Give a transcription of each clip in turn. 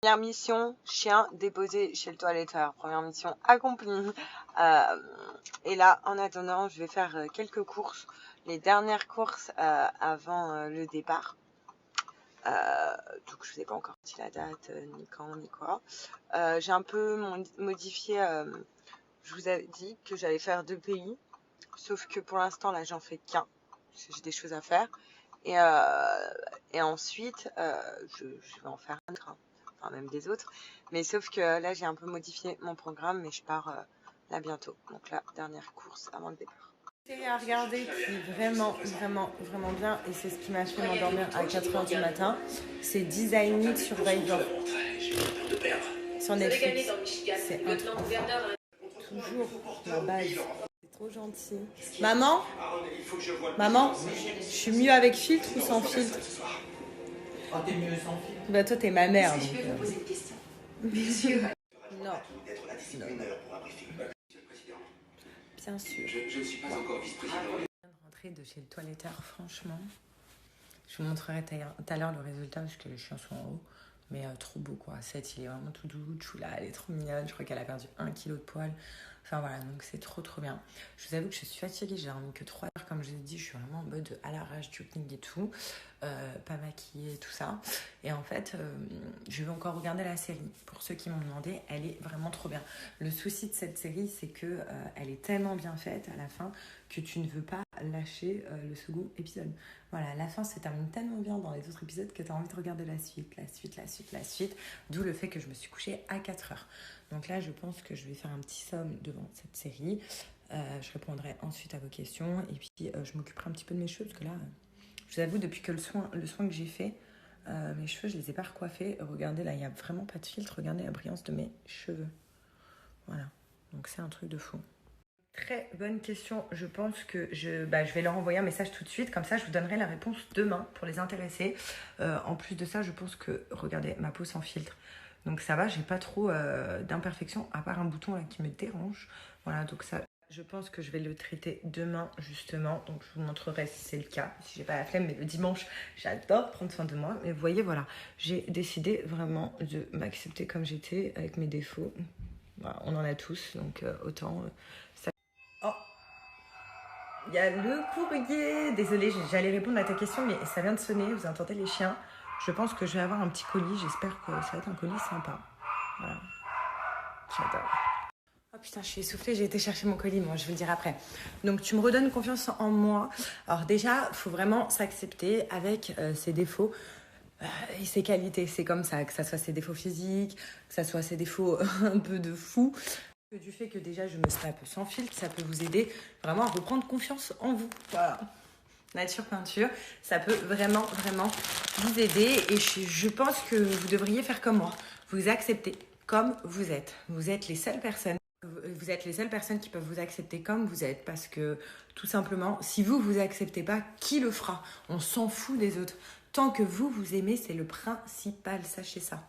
Première mission, chien déposé chez le toiletteur. Première mission accomplie. Et là, en attendant, je vais faire quelques courses. Les dernières courses avant le départ. Donc je ne sais pas encore si la date, ni quand, ni quoi. J'ai un peu modifié. Je vous avais dit que j'allais faire 2 pays. Sauf que pour l'instant, là, j'en fais qu'un. Parce que j'ai des choses à faire. Et ensuite, je vais en faire un autre. Enfin, même des autres. Mais sauf que là, j'ai un peu modifié mon programme. Mais je pars là bientôt. Donc là, dernière course avant le départ. Série à regarder qui est vraiment bien, et c'est ce qui m'a fait m'endormir à 4h du matin, c'est Design It Survivor sur Netflix. C'est un truc, toujours la base, c'est trop gentil. Maman, je suis mieux avec filtre ou sans filtre? Oh, t'es mieux sans filtre. Bah toi t'es ma mère. Est-ce que je peux vous poser une question? Bien sûr. Non. Bien sûr. Je ne suis pas encore vice-président. Je viens de rentrer de chez le toiletteur, franchement. Je vous montrerai tout à l'heure le résultat parce que les chiens sont en haut. Mais trop beau quoi. Seth, il est vraiment tout doux, Chula, elle est trop mignonne. Je crois qu'elle a perdu 1 kg de poils. Enfin voilà, donc c'est trop bien. Je vous avoue que je suis fatiguée, j'ai dormi que 3 heures comme je vous ai dit. Je suis vraiment en mode à l'arrache, jogging et tout. Pas maquillée, tout ça. Et en fait, je vais encore regarder la série. Pour ceux qui m'ont demandé, elle est vraiment trop bien. Le souci de cette série, c'est que elle est tellement bien faite à la fin que tu ne veux pas lâcher le second épisode. Voilà, la fin se termine tellement bien dans les autres épisodes que tu as envie de regarder la suite. D'où le fait que je me suis couchée à 4h. Donc là, je pense que je vais faire un petit somme devant cette série. Je répondrai ensuite à vos questions. Et puis, je m'occuperai un petit peu de mes cheveux. Parce que là, je vous avoue, depuis que le soin que j'ai fait, mes cheveux, je ne les ai pas recoiffés. Regardez, là, il n'y a vraiment pas de filtre. Regardez la brillance de mes cheveux. Voilà. Donc, c'est un truc de fou. Très bonne question. Je pense que je vais leur envoyer un message tout de suite. Comme ça, je vous donnerai la réponse demain pour les intéresser. En plus de ça, je pense que, regardez, ma peau sans filtre. Donc ça va, j'ai pas trop d'imperfections, à part un bouton là qui me dérange. Voilà, donc ça, je pense que je vais le traiter demain, justement. Donc je vous montrerai si c'est le cas, si j'ai pas la flemme. Mais le dimanche, j'adore prendre soin de moi. Mais vous voyez, voilà, j'ai décidé vraiment de m'accepter comme j'étais, avec mes défauts. Voilà, on en a tous, donc autant... ça... Oh, il y a le courrier. Désolée, j'allais répondre à ta question, mais ça vient de sonner. Vous entendez les chiens? Je pense que je vais avoir un petit colis. J'espère que ça va être un colis sympa. Voilà. J'adore. Oh putain, je suis essoufflée. J'ai été chercher mon colis, moi. Je vais le dire après. Donc, tu me redonnes confiance en moi. Alors déjà, il faut vraiment s'accepter avec ses défauts et ses qualités. C'est comme ça, que ça soit ses défauts physiques, que ça soit ses défauts un peu de fou. Du fait que déjà, je me snap sans filtre, ça peut vous aider vraiment à reprendre confiance en vous. Voilà. Nature peinture, ça peut vraiment vous aider, et je pense que vous devriez faire comme moi, vous accepter comme vous êtes. Vous êtes les seules personnes qui peuvent vous accepter comme vous êtes, parce que tout simplement, si vous vous acceptez pas, qui le fera? On s'en fout des autres. Tant que vous vous aimez, c'est le principal, sachez ça.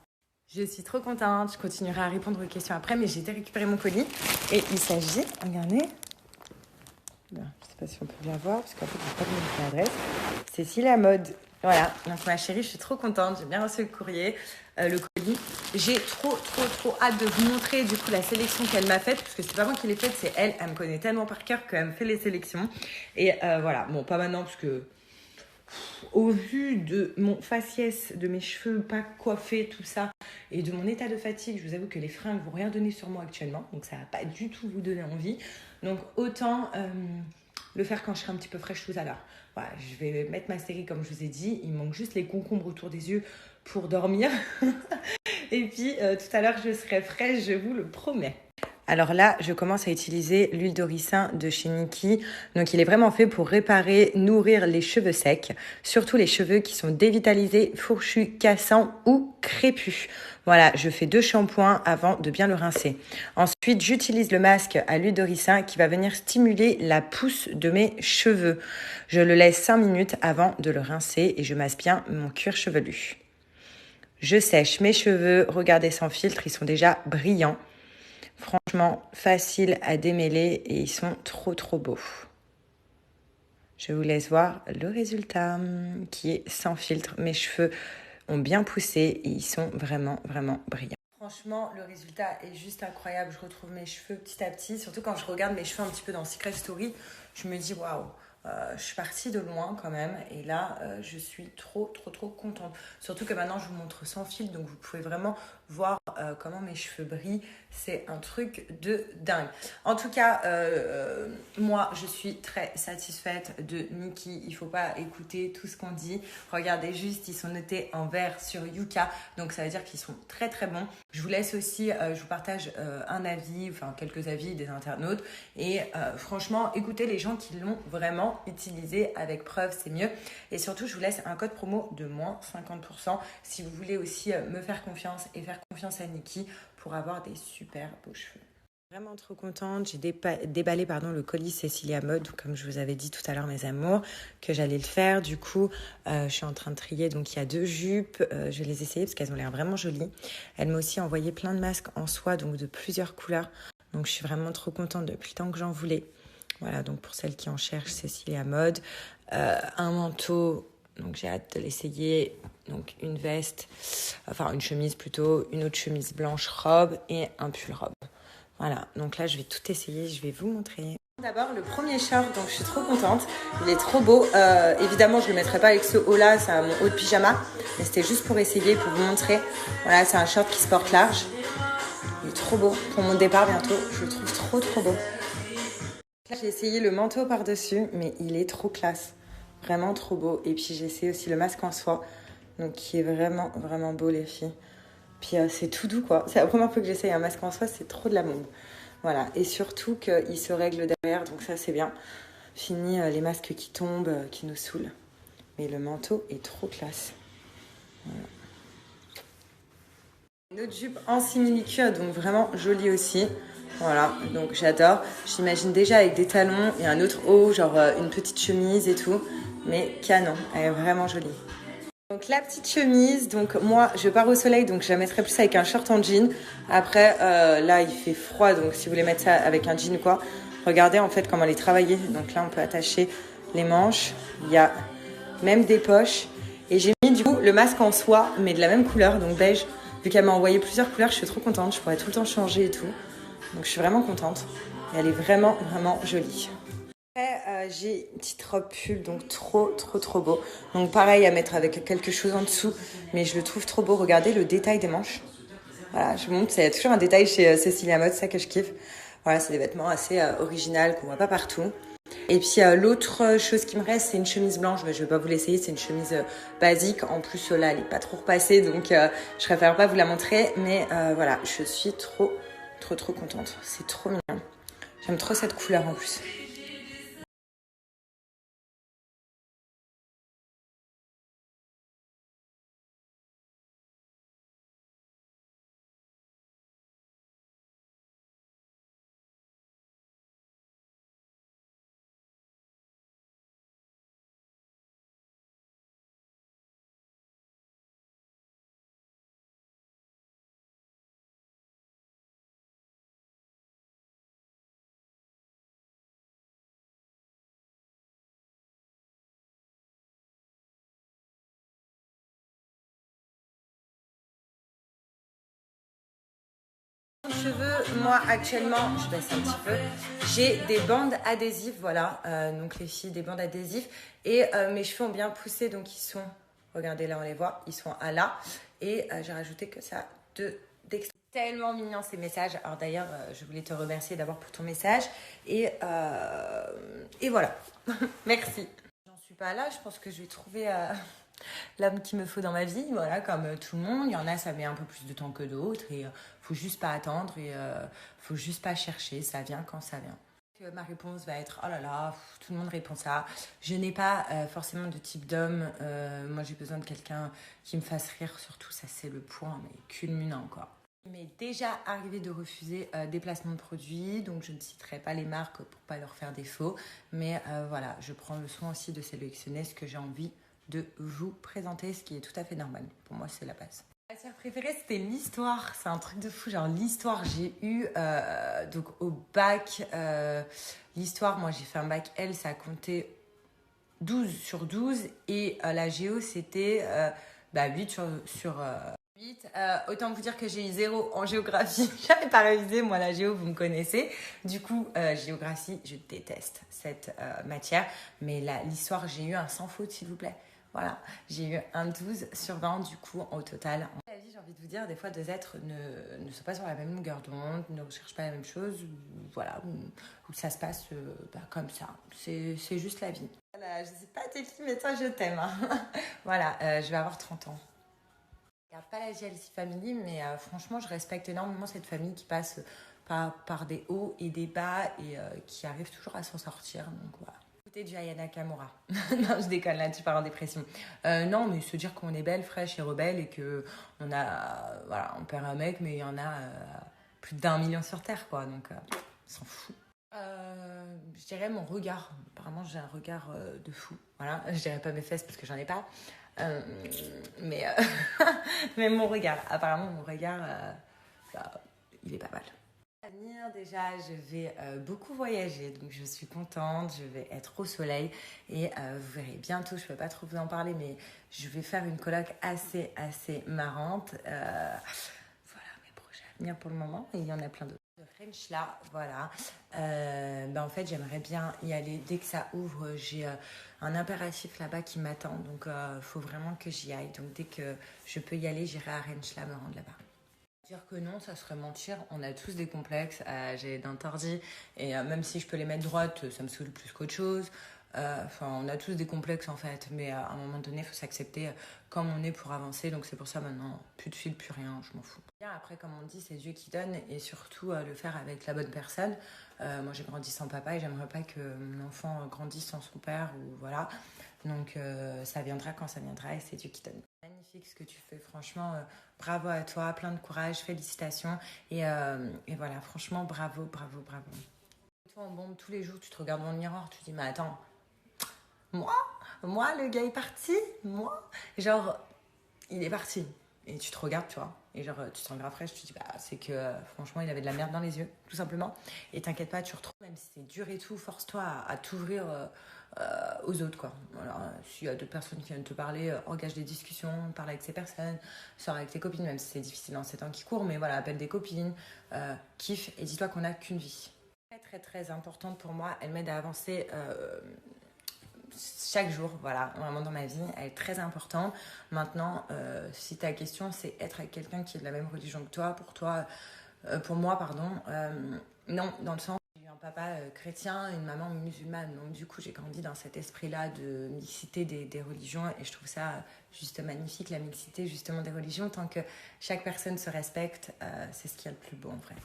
Je suis trop contente, je continuerai à répondre aux questions après, mais j'ai été récupérer mon colis et il s'agit, regardez. Je ne sais pas si on peut bien voir, parce qu'en fait, je n'ai pas donné l'adresse. Cécile à mode. Voilà, donc ma chérie, je suis trop contente. J'ai bien reçu le courrier, le colis. J'ai trop hâte de vous montrer du coup la sélection qu'elle m'a faite, parce que c'est pas moi qui l'ai faite, c'est elle. Elle me connaît tellement par cœur qu'elle me fait les sélections. Et voilà, bon, pas maintenant, parce que au vu de mon faciès, de mes cheveux pas coiffés, tout ça, et de mon état de fatigue, je vous avoue que les fringues vont rien donner sur moi actuellement, donc ça va pas du tout vous donner envie. Donc autant le faire quand je serai un petit peu fraîche tout à l'heure. Voilà, je vais mettre ma série comme je vous ai dit, il me manque juste les concombres autour des yeux pour dormir. Et puis tout à l'heure je serai fraîche, je vous le promets. Alors là, je commence à utiliser l'huile d'oricin de chez Nikki. Donc, il est vraiment fait pour réparer, nourrir les cheveux secs, surtout les cheveux qui sont dévitalisés, fourchus, cassants ou crépus. Voilà, je fais 2 shampoings avant de bien le rincer. Ensuite, j'utilise le masque à l'huile d'oricin qui va venir stimuler la pousse de mes cheveux. Je le laisse 5 minutes avant de le rincer et je masse bien mon cuir chevelu. Je sèche mes cheveux, regardez sans filtre, ils sont déjà brillants. Franchement, facile à démêler et ils sont trop beaux. Je vous laisse voir le résultat qui est sans filtre. Mes cheveux ont bien poussé et ils sont vraiment, vraiment brillants. Franchement, le résultat est juste incroyable. Je retrouve mes cheveux petit à petit. Surtout quand je regarde mes cheveux un petit peu dans Secret Story, je me dis waouh, je suis partie de loin quand même. Et là, je suis trop, trop, trop contente. Surtout que maintenant, je vous montre sans fil. Donc, vous pouvez vraiment voir comment mes cheveux brillent. C'est un truc de dingue. En tout cas, moi, je suis très satisfaite de Nikki. Il ne faut pas écouter tout ce qu'on dit. Regardez juste, ils sont notés en vert sur Yuka. Donc, ça veut dire qu'ils sont très, très bons. Je vous laisse aussi, je vous partage un avis, enfin quelques avis des internautes. Et franchement, écoutez les gens qui l'ont vraiment utilisé avec preuve, c'est mieux. Et surtout, je vous laisse un code promo de moins 50% si vous voulez aussi me faire confiance et faire confiance à Nikki pour avoir des super beaux cheveux. Vraiment trop contente, j'ai déballé le colis Cecilia Mode, comme je vous avais dit tout à l'heure mes amours, que j'allais le faire. Du coup, je suis en train de trier, donc il y a 2 jupes, je vais les essayer parce qu'elles ont l'air vraiment jolies. Elle m'a aussi envoyé plein de masques en soie, donc de plusieurs couleurs. Donc je suis vraiment trop contente depuis le temps que j'en voulais. Voilà, donc pour celles qui en cherchent, Cecilia Mode. Un manteau, donc j'ai hâte de l'essayer. Donc une veste, enfin une chemise plutôt, une autre chemise blanche robe et un pull robe. Voilà, donc là je vais tout essayer, je vais vous montrer. D'abord le premier short, donc je suis trop contente, il est trop beau. Évidemment je ne le mettrai pas avec ce haut là, c'est mon haut de pyjama, mais c'était juste pour essayer, pour vous montrer. Voilà, c'est un short qui se porte large, il est trop beau. Pour mon départ bientôt, je le trouve trop trop beau. Là j'ai essayé le manteau par dessus, mais il est trop classe, vraiment trop beau. Et puis j'ai essayé aussi le masque en soie, donc qui est vraiment vraiment beau les filles. Puis c'est tout doux quoi, c'est la première fois que j'essaye un masque en soie, c'est trop de la bombe. Voilà, et surtout qu'il se règle derrière, donc ça c'est bien. Fini les masques qui tombent, qui nous saoulent. Mais le manteau est trop classe. Voilà. Une autre jupe en simili-cuir, donc vraiment jolie aussi. Voilà, donc j'adore. J'imagine déjà avec des talons et un autre haut, genre une petite chemise et tout. Mais canon, elle est vraiment jolie. Donc la petite chemise, donc moi je pars au soleil, donc je la mettrai plus avec un short en jean. Après là il fait froid, donc si vous voulez mettre ça avec un jean ou quoi, regardez en fait comment elle est travaillée. Donc là on peut attacher les manches, il y a même des poches. Et j'ai mis du coup le masque en soie, mais de la même couleur, donc beige. Vu qu'elle m'a envoyé plusieurs couleurs, je suis trop contente, je pourrais tout le temps changer et tout. Donc je suis vraiment contente. Et elle est vraiment vraiment jolie. Après, j'ai une petite robe pull, donc trop trop trop beau. Donc pareil à mettre avec quelque chose en dessous, mais je le trouve trop beau. Regardez le détail des manches. Voilà, je vous montre, il y a toujours un détail chez Cecilia Mode, c'est ça que je kiffe. Voilà, c'est des vêtements assez originaux qu'on voit pas partout. Et puis l'autre chose qui me reste, c'est une chemise blanche, mais je vais pas vous l'essayer, c'est une chemise basique. En plus là, elle est pas trop repassée, donc je préfère pas vous la montrer. Mais voilà, je suis trop trop trop contente. C'est trop mignon. J'aime trop cette couleur en plus. Cheveux, moi actuellement, je baisse un petit peu, j'ai des bandes adhésives, voilà, donc les filles, des bandes adhésives, et mes cheveux ont bien poussé, donc ils sont, regardez là on les voit, ils sont à là, et j'ai rajouté que ça d'extra. Tellement mignon ces messages, alors d'ailleurs je voulais te remercier d'abord pour ton message, et voilà, merci. J'en suis pas là, je pense que je vais trouver l'homme qu'il me faut dans ma vie, voilà, comme tout le monde. Il y en a, ça met un peu plus de temps que d'autres et faut juste pas attendre et faut juste pas chercher, ça vient quand ça vient. Ma réponse va être oh là là, tout le monde répond ça. Je n'ai pas forcément de type d'homme. Moi, j'ai besoin de quelqu'un qui me fasse rire, surtout ça, c'est le point, mais culminant quoi. Il m'est déjà arrivé de refuser des placements de produits, donc je ne citerai pas les marques pour pas leur faire défaut, mais voilà, je prends le soin aussi de sélectionner ce que j'ai envie de vous présenter, ce qui est tout à fait normal. Pour moi, c'est la base. Ma matière préférée, c'était l'histoire. C'est un truc de fou. Genre, l'histoire, j'ai eu donc au bac, l'histoire, moi, j'ai fait un bac L, ça a compté 12 sur 12. Et la géo, c'était Bah 8 sur 8. Autant vous dire que j'ai eu 0 en géographie. J'avais pas révisé, moi la géo, vous me connaissez. Du coup, géographie, je déteste cette matière. Mais l'histoire, j'ai eu un sans faute, s'il vous plaît. Voilà, j'ai eu un 12 sur 20 du coup au total. La vie, j'ai envie de vous dire, des fois deux êtres ne sont pas sur la même longueur d'onde, ne recherchent pas la même chose, voilà, où ça se passe comme ça. C'est juste la vie. Voilà, je sais pas t'es qui, mais toi je t'aime. Hein. Voilà, je vais avoir 30 ans. Je regarde pas la JLC Family, mais franchement, je respecte énormément cette famille qui passe par des hauts et des bas et qui arrive toujours à s'en sortir. Donc voilà. Écoutez du Aya Nakamura. Non, je déconne là, tu pars en dépression. Non, mais se dire qu'on est belle, fraîche et rebelle et que on perd un mec, mais il y en a plus d'1 million sur Terre, quoi. Donc, on s'en fout. Je dirais mon regard. Apparemment, j'ai un regard de fou. Voilà, je dirais pas mes fesses parce que j'en ai pas. Mais, mais mon regard. Apparemment, mon regard, il est pas mal. Déjà, je vais beaucoup voyager, donc je suis contente, je vais être au soleil et vous verrez bientôt, je ne peux pas trop vous en parler, mais je vais faire une coloc assez marrante. Voilà mes projets à venir pour le moment et il y en a plein d'autres. Le French là, voilà. En fait, j'aimerais bien y aller dès que ça ouvre. J'ai un impératif là-bas qui m'attend, donc il faut vraiment que j'y aille. Donc dès que je peux y aller, j'irai à Renchla me rendre là-bas. Dire que non, ça serait mentir. On a tous des complexes. J'ai d'un tordi. Et même si je peux les mettre droite, ça me saoule plus qu'autre chose. On a tous des complexes en fait. Mais à un moment donné, il faut s'accepter comme on est pour avancer. Donc c'est pour ça maintenant, plus de fil, plus rien, je m'en fous. Après, comme on dit, c'est Dieu qui donne. Et surtout, le faire avec la bonne personne. Moi, j'ai grandi sans papa et j'aimerais pas que mon enfant grandisse sans son père. Ou voilà. Donc ça viendra quand ça viendra et c'est Dieu qui donne. Magnifique ce que tu fais, franchement, bravo à toi, plein de courage, félicitations et voilà, franchement, bravo. Toi en bombe tous les jours, tu te regardes dans le miroir, tu te dis mais attends, moi le gars est parti, moi, genre il est parti et tu te regardes, tu vois, et genre tu te sens grave fraîche, tu te dis bah c'est que franchement il avait de la merde dans les yeux, tout simplement, et t'inquiète pas, tu retrouves, même si c'est dur et tout, force-toi à t'ouvrir aux autres, quoi. Voilà, s'il y a d'autres personnes qui viennent te parler, engage des discussions, parle avec ces personnes, sors avec tes copines, même si c'est difficile dans ces temps qui courent, mais voilà, appelle des copines, kiffe et dis-toi qu'on n'a qu'une vie. Très importante pour moi, elle m'aide à avancer chaque jour, voilà, vraiment dans ma vie, elle est très importante. Maintenant, si ta question c'est être avec quelqu'un qui est de la même religion que toi, pour moi, pardon, non, dans le sens j'ai eu un papa chrétien, une maman musulmane, donc du coup j'ai grandi dans cet esprit-là de mixité des religions et je trouve ça juste magnifique, la mixité justement des religions, tant que chaque personne se respecte, c'est ce qui est le plus beau en vrai.